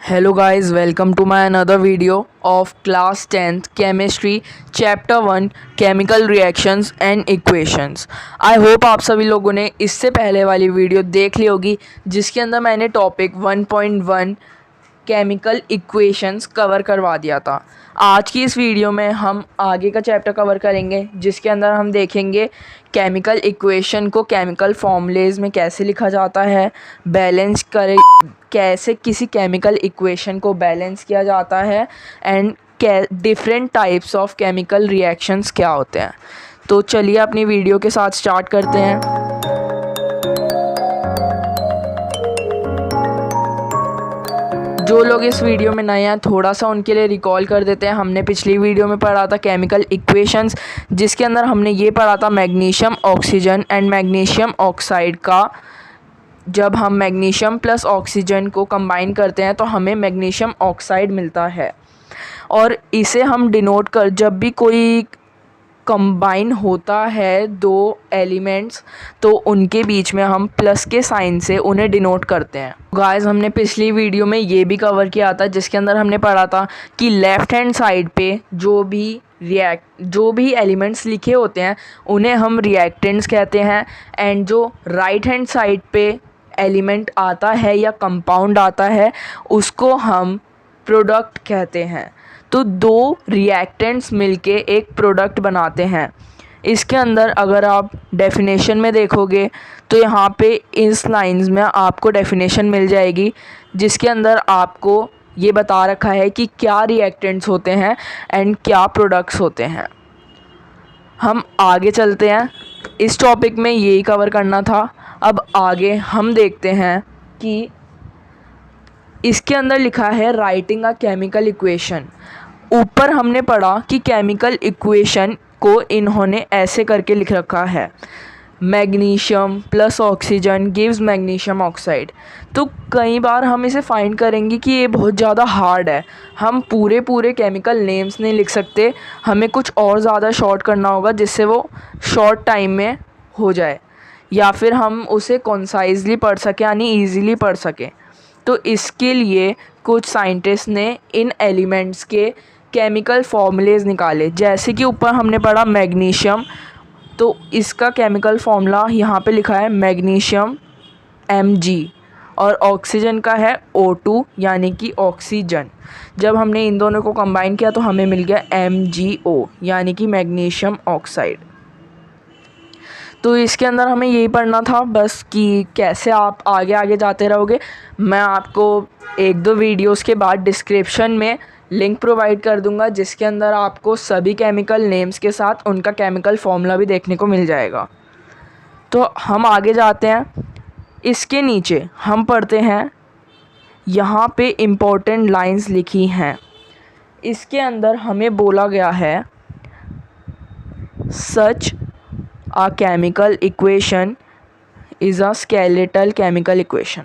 Hello guys, welcome to my another video of class 10th chemistry chapter 1 chemical reactions and equations। I hope आप सभी लोगों ने इससे पहले वाली वीडियो देख ली होगी जिसके अंदर मैंने टॉपिक 1.1 केमिकल इक्वेशंस कवर करवा दिया था। आज की इस वीडियो में हम आगे का चैप्टर कवर करेंगे जिसके अंदर हम देखेंगे केमिकल इक्वेशन को केमिकल फॉर्मूलेज में कैसे लिखा जाता है, बैलेंस करे कैसे किसी केमिकल इक्वेशन को बैलेंस किया जाता है and different types of chemical reactions क्या होते हैं। तो चलिए अपनी वीडियो के साथ स्टार्ट करते हैं। जो लोग इस वीडियो में नए हैं थोड़ा सा उनके लिए रिकॉल कर देते हैं। हमने पिछली वीडियो में पढ़ा था केमिकल इक्वेशंस जिसके अंदर हमने ये पढ़ा था magnesium oxygen and magnesium oxide का। जब हम मैग्नीशियम प्लस ऑक्सीजन को कंबाइन करते हैं तो हमें मैग्नीशियम ऑक्साइड मिलता है और इसे हम डिनोट कर जब भी कोई कंबाइन होता है दो एलिमेंट्स तो उनके बीच में हम प्लस के साइन से उन्हें डिनोट करते हैं। गाइस हमने पिछली वीडियो में ये भी कवर किया था जिसके अंदर हमने पढ़ा था कि लेफ़्ट हैंड साइड पे जो भी एलिमेंट्स लिखे होते हैं उन्हें हम रिएक्टेंट्स कहते हैं एंड जो राइट हैंड साइड पे एलिमेंट आता है या कंपाउंड आता है उसको हम प्रोडक्ट कहते हैं। तो दो रिएक्टेंट्स मिलके एक प्रोडक्ट बनाते हैं। इसके अंदर अगर आप डेफिनेशन में देखोगे तो यहाँ पे इस लाइंस में आपको डेफिनेशन मिल जाएगी जिसके अंदर आपको ये बता रखा है कि क्या रिएक्टेंट्स होते हैं एंड क्या प्रोडक्ट्स होते हैं। हम आगे चलते हैं, इस टॉपिक में यही कवर करना था। अब आगे हम देखते हैं कि इसके अंदर लिखा है राइटिंग अ केमिकल इक्वेशन। ऊपर हमने पढ़ा कि केमिकल इक्वेशन को इन्होंने ऐसे करके लिख रखा है, magnesium plus oxygen gives magnesium oxide. तो कई बार हम इसे फाइंड करेंगे कि ये बहुत ज़्यादा हार्ड है, हम पूरे केमिकल नेम्स नहीं लिख सकते, हमें कुछ और ज़्यादा शॉर्ट करना होगा जिससे वो शॉर्ट टाइम में हो जाए या फिर हम उसे कॉन्साइजली पढ़ सकें यानी ईज़िली पढ़ सकें। तो इसके लिए कुछ साइंटिस्ट ने इन एलिमेंट्स के केमिकल फॉर्मूलेज निकाले। जैसे कि ऊपर हमने पढ़ा मैग्नीशियम, तो इसका केमिकल फॉर्मूला यहाँ पे लिखा है मैग्नीशियम Mg और ऑक्सीजन का है O2 यानी कि ऑक्सीजन। जब हमने इन दोनों को कंबाइन किया तो हमें मिल गया MgO यानी कि मैग्नीशियम ऑक्साइड। तो इसके अंदर हमें यही पढ़ना था बस कि कैसे आप आगे जाते रहोगे। मैं आपको एक दो वीडियोस के बाद डिस्क्रिप्शन में लिंक प्रोवाइड कर दूंगा जिसके अंदर आपको सभी केमिकल नेम्स के साथ उनका केमिकल फॉर्मूला भी देखने को मिल जाएगा। तो हम आगे जाते हैं। इसके नीचे हम पढ़ते हैं, यहाँ पे इम्पोर्टेंट लाइंस लिखी हैं। इसके अंदर हमें बोला गया है सच A chemical equation is a skeletal chemical equation।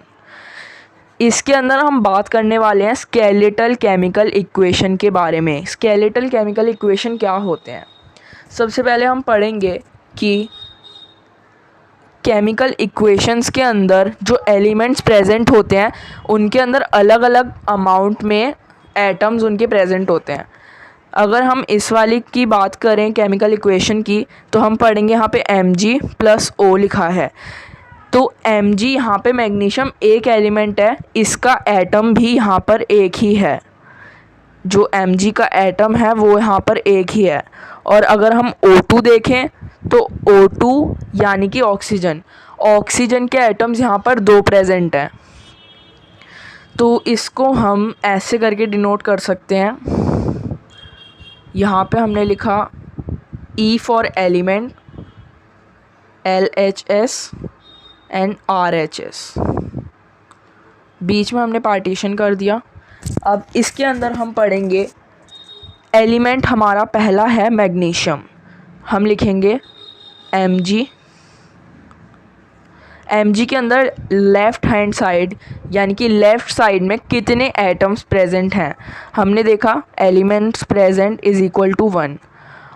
इसके अंदर हम बात करने वाले हैं स्केलेटल केमिकल इक्वेशन के बारे में। स्केलेटल केमिकल इक्वेशन क्या होते हैं? सबसे पहले हम पढ़ेंगे कि केमिकल इक्वेशंस के अंदर जो एलिमेंट्स प्रेजेंट होते हैं उनके अंदर अलग अलग अमाउंट में एटम्स उनके प्रेजेंट होते हैं। अगर हम इस वाली की बात करें केमिकल इक्वेशन की तो हम पढ़ेंगे यहाँ पे Mg प्लस O लिखा है। तो Mg यहाँ पे मैग्नीशियम एक एलिमेंट है, इसका एटम भी यहाँ पर एक ही है। जो Mg का एटम है वो यहाँ पर एक ही है। और अगर हम O2 देखें तो O2 यानी कि ऑक्सीजन के एटम्स यहाँ पर दो प्रेजेंट हैं। तो इसको हम ऐसे करके डिनोट कर सकते हैं। यहाँ पे हमने लिखा E for element, LHS and RHS, बीच में हमने पार्टीशन कर दिया। अब इसके अंदर हम पढ़ेंगे एलिमेंट हमारा पहला है मैग्नीशियम, हम लिखेंगे Mg के अंदर लेफ़्ट हैंड साइड यानी कि लेफ़्ट साइड में कितने एटम्स प्रेजेंट हैं हमने देखा, elements present is equal to 1।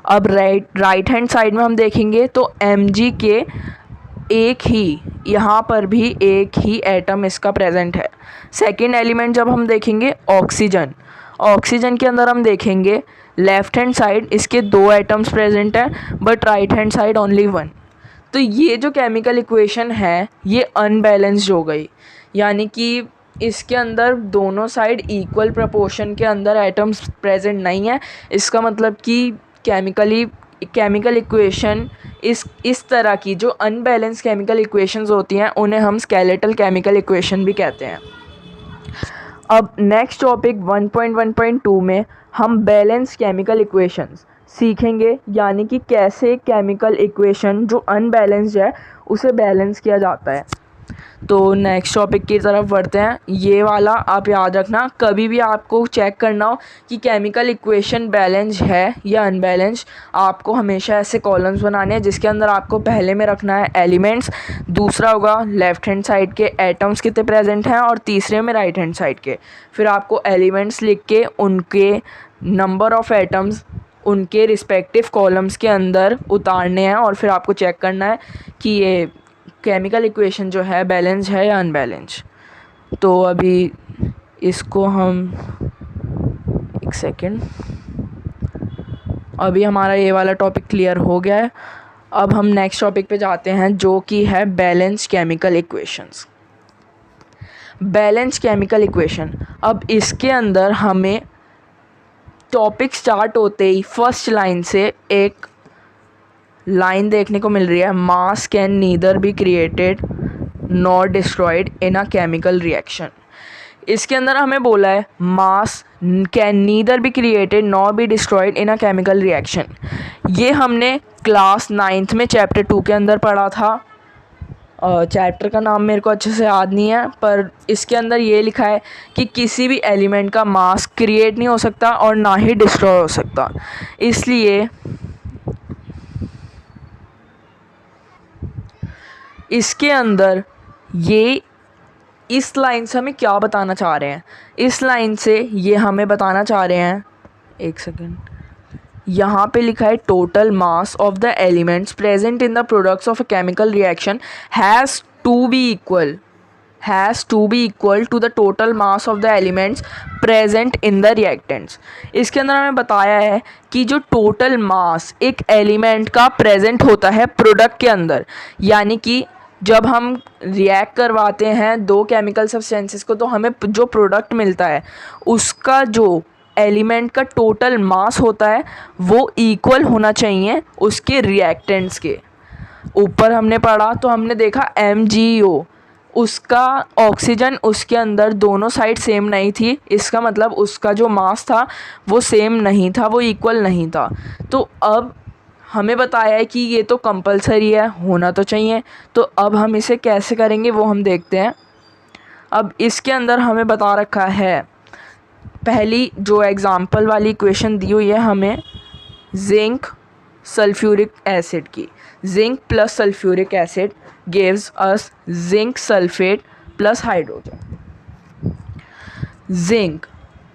अब राइट हैंड साइड में हम देखेंगे तो Mg के एक ही यहाँ पर भी एक ही एटम इसका प्रेजेंट है। सेकंड एलिमेंट जब हम देखेंगे ऑक्सीजन, ऑक्सीजन के अंदर हम देखेंगे लेफ्ट हैंड साइड इसके 2 एटम्स प्रेजेंट हैं but right hand side only 1। तो ये जो केमिकल इक्वेशन है ये अनबैलेंस्ड हो गई, यानी कि इसके अंदर दोनों साइड इक्वल प्रोपोर्शन के अंदर एटम्स प्रेजेंट नहीं है। इसका मतलब कि केमिकल इक्वेशन इस तरह की जो अनबैलेंस केमिकल इक्वेशंस होती हैं उन्हें हम स्केलेटल केमिकल इक्वेशन भी कहते हैं। अब नेक्स्ट टॉपिक 1.1.2 में हम बैलेंस केमिकल इक्वेशंस सीखेंगे, यानी कि कैसे केमिकल इक्वेशन जो अनबैलेंस्ड है उसे बैलेंस किया जाता है। तो नेक्स्ट टॉपिक की तरफ बढ़ते हैं। ये वाला आप याद रखना, कभी भी आपको चेक करना हो कि केमिकल इक्वेशन बैलेंस है या अनबैलेंस, आपको हमेशा ऐसे कॉलम्स बनाने हैं जिसके अंदर आपको पहले में रखना है एलिमेंट्स, दूसरा होगा लेफ़्ट हैंड साइड के एटम्स कितने प्रेजेंट हैं और तीसरे में राइट हैंड साइड के। फिर आपको एलिमेंट्स लिख के उनके नंबर ऑफ़ एटम्स उनके रिस्पेक्टिव कॉलम्स के अंदर उतारने हैं और फिर आपको चेक करना है कि ये केमिकल इक्वेशन जो है बैलेंस है या अनबैलेंस। तो अभी इसको हम एक सेकेंड, अभी हमारा ये वाला टॉपिक क्लियर हो गया है। अब हम नेक्स्ट टॉपिक पे जाते हैं जो कि है balance chemical equations. Balance chemical equation, अब इसके अंदर हमें टॉपिक स्टार्ट होते ही फर्स्ट लाइन से एक लाइन देखने को मिल रही है, मास can neither be created nor destroyed in a chemical reaction. इसके अंदर हमें बोला है मास can neither be created nor be destroyed in a chemical reaction. ये हमने क्लास 9th में चैप्टर 2 के अंदर पढ़ा था। चैप्टर का नाम मेरे को अच्छे से याद नहीं है, पर इसके अंदर ये लिखा है कि किसी भी एलिमेंट का मास क्रिएट नहीं हो सकता और ना ही डिस्ट्रॉय हो सकता। इसलिए इसके अंदर ये इस लाइन से हमें क्या बताना चाह रहे हैं, इस लाइन से ये हमें बताना चाह रहे हैं, एक सेकेंड, यहाँ पे लिखा है total mass of the elements present in the products of a chemical reaction has to be equal to the total mass of the elements present in the reactants. इसके अंदर हमें बताया है कि जो टोटल मास एक एलिमेंट का present होता है प्रोडक्ट के अंदर, यानी कि जब हम रिएक्ट करवाते हैं 2 केमिकल सब्सटेंसेस को तो हमें जो प्रोडक्ट मिलता है उसका जो एलिमेंट का टोटल मास होता है वो इक्वल होना चाहिए उसके रिएक्टेंट्स के। ऊपर हमने पढ़ा तो हमने देखा MgO, उसका ऑक्सीजन उसके अंदर दोनों साइड सेम नहीं थी, इसका मतलब उसका जो मास था वो सेम नहीं था, वो इक्वल नहीं था। तो अब हमें बताया है कि ये तो कंपलसरी है, होना तो चाहिए। तो अब हम इसे कैसे करेंगे वो हम देखते हैं। अब इसके अंदर हमें बता रखा है, पहली जो एग्ज़ाम्पल वाली इक्वेशन दी हुई है हमें जिंक सल्फ्यूरिक एसिड की, zinc plus sulphuric acid gives us zinc sulphate plus hydrogen. Zinc,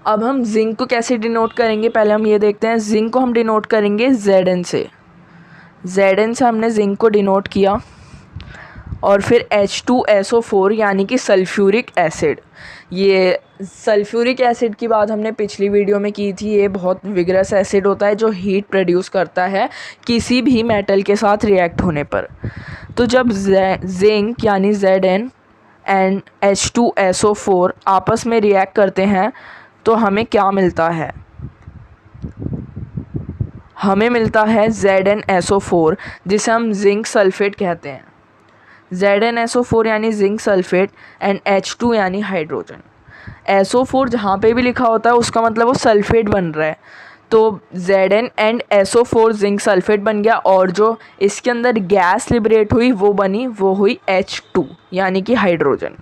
अब हम जिंक को कैसे डिनोट करेंगे पहले हम ये देखते हैं। जिंक को हम डिनोट करेंगे Zn से, Zn से हमने जिंक को डिनोट किया और फिर H2SO4 यानी कि सल्फ्यूरिक एसिड। ये सल्फ्यूरिक एसिड की बात हमने पिछली वीडियो में की थी, ये बहुत विगरस एसिड होता है जो हीट प्रोड्यूस करता है किसी भी मेटल के साथ रिएक्ट होने पर। तो जब जिंक यानी Zn एंड H2SO4 आपस में रिएक्ट करते हैं तो हमें क्या मिलता है, हमें मिलता है ZnSO4 जिसे हम जिंक सल्फेट कहते हैं। ZnSO4 यानी जिंक सल्फेट एंड H2 यानी हाइड्रोजन। SO4 जहाँ पे भी लिखा होता है उसका मतलब वो सल्फेट बन रहा है, तो Zn and SO4 zinc sulphate बन गया और जो इसके अंदर गैस लिबरेट हुई वो हुई H2 यानी कि हाइड्रोजन।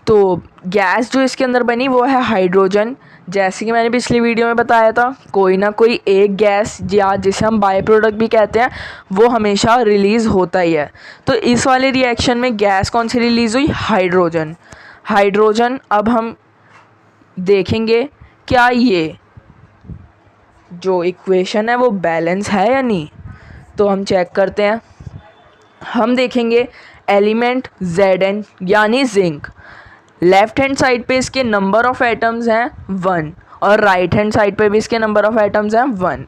तो गैस जो इसके अंदर बनी वो है हाइड्रोजन। जैसे कि मैंने पिछली वीडियो में बताया था, कोई ना कोई एक गैस या जिसे हम बाय प्रोडक्ट भी कहते हैं वो हमेशा रिलीज़ होता ही है। तो इस वाले रिएक्शन में गैस कौन सी रिलीज़ हुई, हाइड्रोजन। हाइड्रोजन, अब हम देखेंगे क्या ये जो इक्वेशन है वो बैलेंस है या नहीं, तो हम चेक करते हैं। हम देखेंगे एलिमेंट Zn यानी जिंक। लेफ्ट हैंड साइड पे इसके नंबर ऑफ एटम्स हैं 1 और राइट हैंड साइड पे भी इसके नंबर ऑफ एटम्स हैं 1।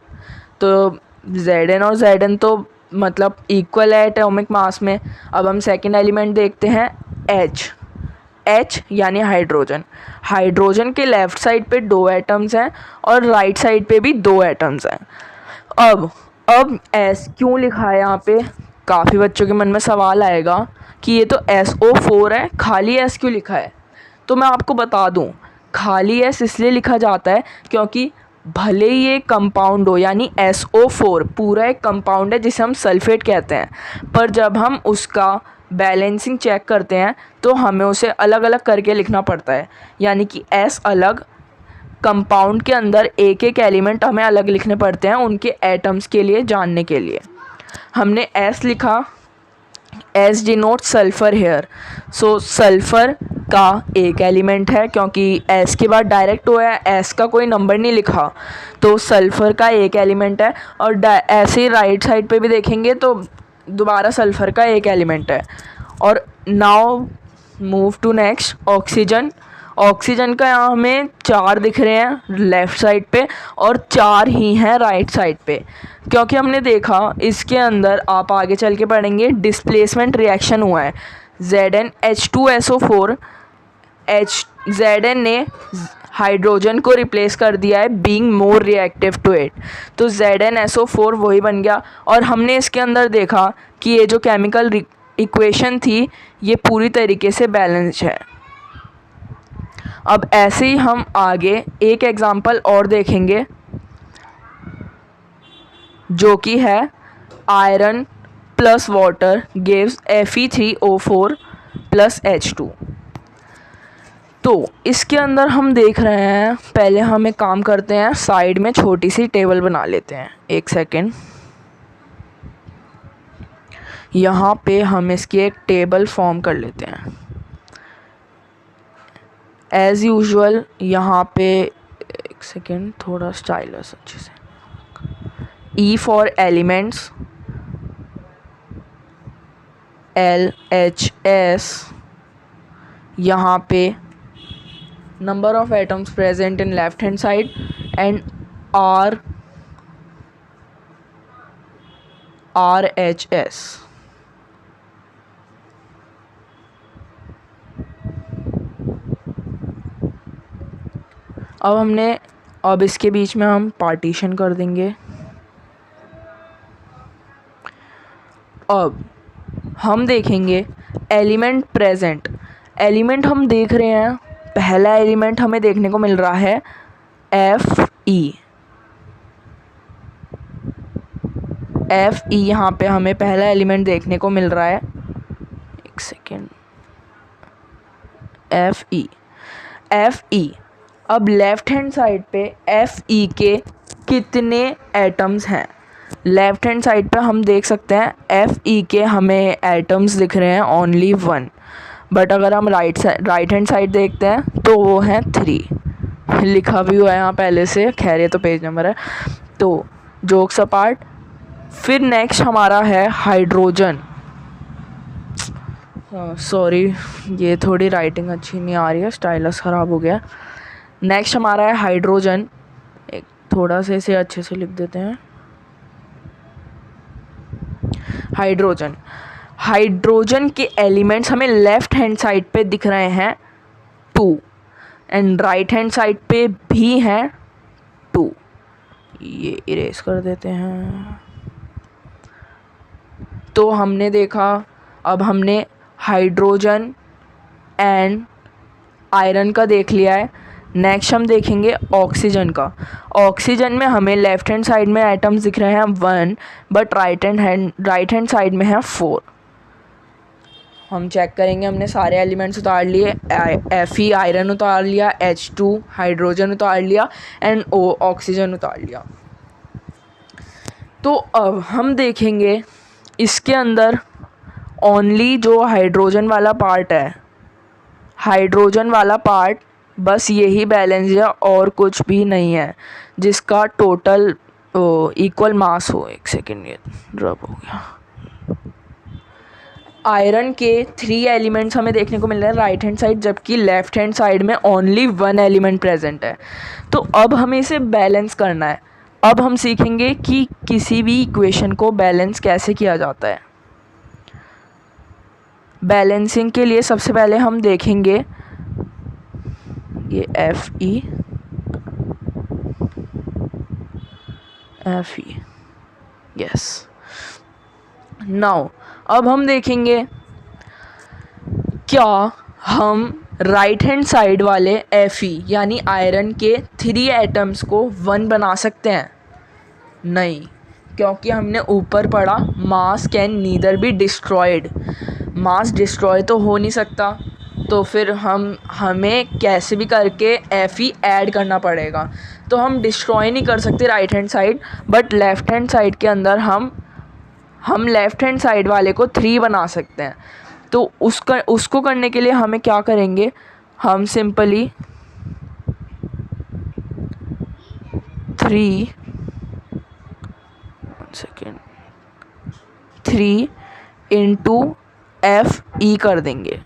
तो Zn और Zn तो मतलब इक्वल है एटॉमिक मास में। अब हम सेकंड एलिमेंट देखते हैं H यानी हाइड्रोजन। हाइड्रोजन के लेफ़्ट साइड पे 2 एटम्स हैं और राइट साइड पे भी 2 एटम्स हैं। अब S क्यों लिखा है यहाँ पे? काफ़ी बच्चों के मन में सवाल आएगा कि ये तो SO4 है, खाली S क्यों लिखा है? तो मैं आपको बता दूँ, खाली S इसलिए लिखा जाता है क्योंकि भले ही ये कंपाउंड हो, यानी SO4 पूरा एक कंपाउंड है जिसे हम सल्फेट कहते हैं, पर जब हम उसका बैलेंसिंग चेक करते हैं तो हमें उसे अलग अलग करके लिखना पड़ता है। यानी कि S अलग, कंपाउंड के अंदर एक एक एलिमेंट हमें अलग लिखने पड़ते हैं उनके एटम्स के लिए जानने के लिए। हमने S लिखा, S डिनोट सल्फ़र हेयर। सो सल्फ़र का एक एलिमेंट है, क्योंकि S के बाद डायरेक्ट हुआ है, S का कोई नंबर नहीं लिखा, तो सल्फ़र का एक एलिमेंट है। और ऐसे ही राइट साइड पे भी देखेंगे तो दोबारा सल्फ़र का एक एलिमेंट है। और now move to next oxygen. Oxygen का यहाँ हमें 4 दिख रहे हैं लेफ़्ट साइड पे और 4 ही हैं राइट साइड पे, क्योंकि हमने देखा इसके अंदर, आप आगे चल के पढ़ेंगे, डिस्प्लेसमेंट रिएक्शन हुआ है। ZnH2SO4 Zn ने हाइड्रोजन को रिप्लेस कर दिया है being more reactive to it, तो ZnSO4 वही बन गया। और हमने इसके अंदर देखा कि ये जो केमिकल इक्वेशन थी ये पूरी तरीके से बैलेंस्ड है। अब ऐसे ही हम आगे एक एग्जांपल और देखेंगे जो कि है iron plus water gives Fe3O4 plus H2। तो इसके अंदर हम देख रहे हैं, पहले हम एक काम करते हैं, साइड में छोटी सी टेबल बना लेते हैं। एक सेकेंड, यहाँ पे हम इसकी एक टेबल फॉर्म कर लेते हैं। एज़ यूजुअल यहाँ पे, एक सेकेंड, थोड़ा स्टाइलस अच्छे से, E फॉर एलिमेंट्स, LHS, यहाँ पे number of atoms present in left hand side, and RHS। अब इसके बीच में हम पार्टीशन कर देंगे। अब हम देखेंगे एलिमेंट प्रेजेंट। एलिमेंट हम देख रहे हैं, पहला एलिमेंट हमें देखने को मिल रहा है Fe। यहाँ पे हमें पहला एलिमेंट देखने को मिल रहा है, एक सेकेंड, Fe। अब लेफ्ट हैंड साइड पे Fe के कितने एटम्स हैं? लेफ्ट हैंड साइड पे हम देख सकते हैं Fe के हमें एटम्स दिख रहे हैं ओनली 1, बट अगर हम राइट हैंड साइड देखते हैं तो वो हैं 3। लिखा भी हुआ है यहाँ पहले से, खैर ये तो पेज नंबर है। तो जोक्स अपार्ट, फिर नेक्स्ट हमारा है हाइड्रोजन। सॉरी, ये थोड़ी राइटिंग अच्छी नहीं आ रही है, स्टाइलस ख़राब हो गया। नेक्स्ट हमारा है हाइड्रोजन। एक थोड़ा सा इसे अच्छे से लिख देते हैं। हाइड्रोजन के एलिमेंट्स हमें लेफ़्ट हैंड साइड पे दिख रहे हैं 2 एंड राइट हैंड साइड पे भी हैं 2। ये इरेज कर देते हैं। तो हमने देखा, अब हमने हाइड्रोजन एंड आयरन का देख लिया है। नेक्स्ट हम देखेंगे ऑक्सीजन का। ऑक्सीजन में हमें लेफ़्ट हैंड साइड में एटम्स दिख रहे हैं 1, बट राइट हैंड साइड में है 4। हम चेक करेंगे, हमने सारे एलिमेंट्स उतार लिए, Fe आयरन उतार लिया, H2 हाइड्रोजन उतार लिया, एंड O ऑक्सीजन उतार लिया। तो अब हम देखेंगे इसके अंदर ओनली जो हाइड्रोजन वाला पार्ट है, हाइड्रोजन वाला पार्ट बस यही बैलेंस है और कुछ भी नहीं है जिसका टोटल इक्वल मास हो। एक सेकेंड, ये ड्रॉप हो गया। आयरन के 3 एलिमेंट्स हमें देखने को मिल रहे हैं राइट हैंड साइड, जबकि लेफ्ट हैंड साइड में ओनली 1 एलिमेंट प्रेजेंट है। तो अब हमें इसे बैलेंस करना है। अब हम सीखेंगे कि किसी भी इक्वेशन को बैलेंस कैसे किया जाता है। बैलेंसिंग के लिए सबसे पहले हम देखेंगे ये Fe यस। नाउ अब हम देखेंगे क्या हम राइट हैंड साइड वाले Fe यानी आयरन के 3 एटम्स को 1 बना सकते हैं। नहीं, क्योंकि हमने ऊपर पढ़ा मास can neither be destroyed, mass destroy तो हो नहीं सकता, तो फिर हमें कैसे भी करके Fe ऐड करना पड़ेगा। तो हम डिस्ट्रॉय नहीं कर सकते right hand side, but left hand side के अंदर हम लेफ़्ट हैंड साइड वाले को 3 बना सकते हैं। तो उसको करने के लिए हमें क्या करेंगे, हम सिंपली 3 into Fe कर देंगे।